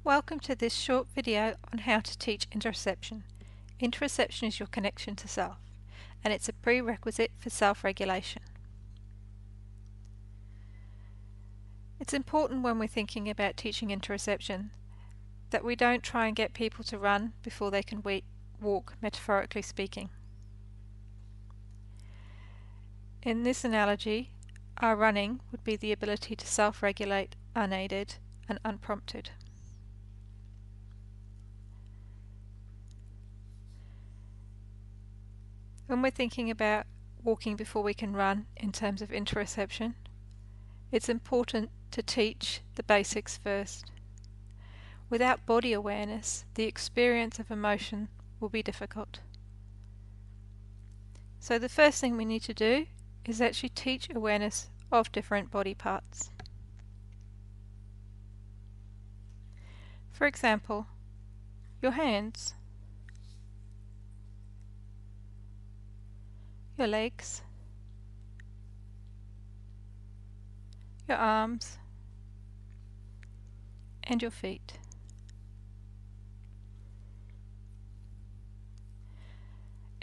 Welcome to this short video on how to teach interoception. Interoception is your connection to self, and it's a prerequisite for self-regulation. It's important when we're thinking about teaching interoception that we don't try and get people to run before they can walk, metaphorically speaking. In this analogy, our running would be the ability to self-regulate unaided and unprompted. When we're thinking about walking before we can run in terms of interoception, it's important to teach the basics first. Without body awareness, the experience of emotion will be difficult. So the first thing we need to do is actually teach awareness of different body parts. For example, your hands, your legs, your arms, and your feet.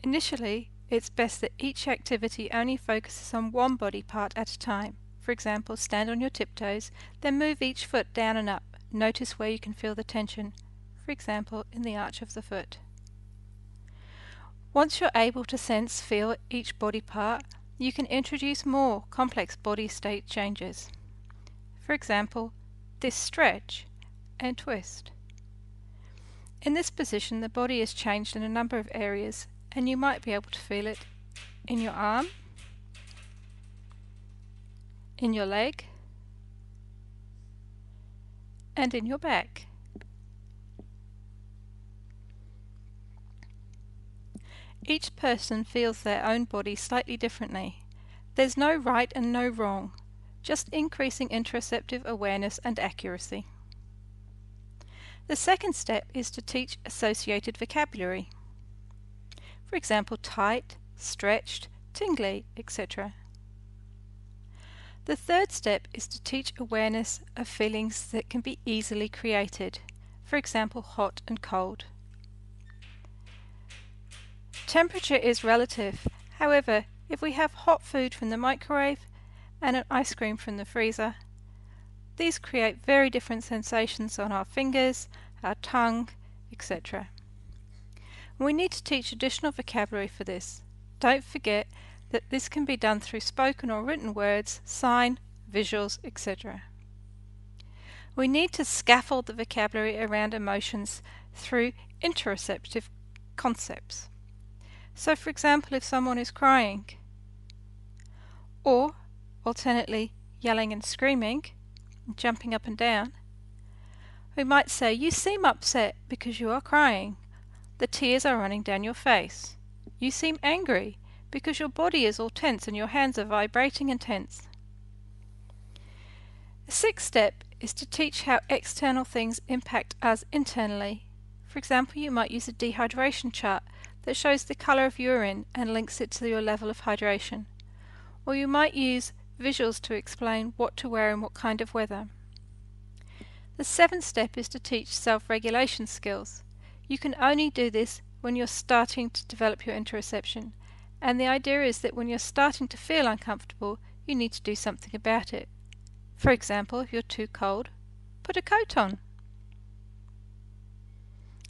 Initially, it's best that each activity only focuses on one body part at a time. For example, stand on your tiptoes, then move each foot down and up. Notice where you can feel the tension, for example, in the arch of the foot. Once you're able to feel each body part, you can introduce more complex body state changes. For example, this stretch and twist. In this position, the body is changed in a number of areas, and you might be able to feel it in your arm, in your leg, and in your back. Each person feels their own body slightly differently. There's no right and no wrong, just increasing interoceptive awareness and accuracy. The second step is to teach associated vocabulary. For example, tight, stretched, tingly, etc. The third step is to teach awareness of feelings that can be easily created. For example, hot and cold. Temperature is relative. However, if we have hot food from the microwave and an ice cream from the freezer, these create very different sensations on our fingers, our tongue, etc. We need to teach additional vocabulary for this. Don't forget that this can be done through spoken or written words, sign, visuals, etc. We need to scaffold the vocabulary around emotions through interoceptive concepts. So for example, if someone is crying, or alternately yelling and screaming, and jumping up and down, we might say, "You seem upset because you are crying. The tears are running down your face. You seem angry because your body is all tense and your hands are vibrating and tense." The sixth step is to teach how external things impact us internally. For example, you might use a dehydration chart that shows the colour of urine and links it to your level of hydration. Or you might use visuals to explain what to wear in what kind of weather. The seventh step is to teach self-regulation skills. You can only do this when you're starting to develop your interoception, and the idea is that when you're starting to feel uncomfortable, you need to do something about it. For example, if you're too cold, put a coat on.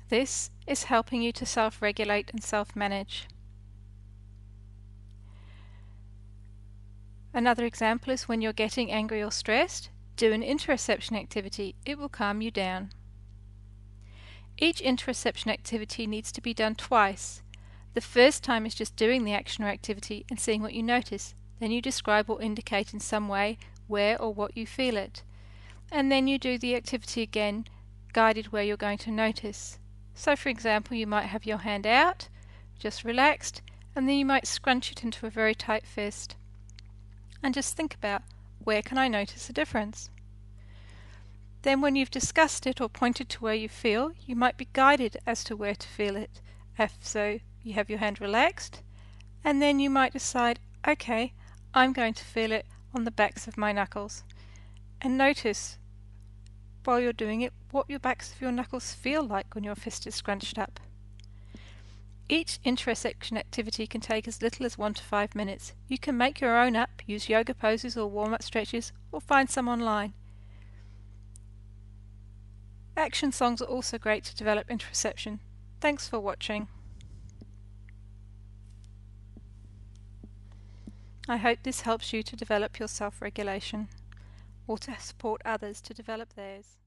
This is helping you to self-regulate and self-manage. Another example is when you're getting angry or stressed, do an interoception activity. It will calm you down. Each interoception activity needs to be done twice. The first time is just doing the action or activity and seeing what you notice. Then you describe or indicate in some way where or what you feel it. And then you do the activity again, guided where you're going to notice. So for example, you might have your hand out, just relaxed, and then you might scrunch it into a very tight fist. And just think about, where can I notice a difference? Then when you've discussed it or pointed to where you feel, you might be guided as to where to feel it. So you have your hand relaxed, and then you might decide, okay, I'm going to feel it on the backs of my knuckles. And notice while you're doing it what your backs of your knuckles feel like when your fist is scrunched up. Each interoception activity can take as little as 1 to 5 minutes. You can make your own up, use yoga poses or warm-up stretches, or find some online. Action songs are also great to develop interoception. Thanks for watching. I hope this helps you to develop your self-regulation or to support others to develop theirs.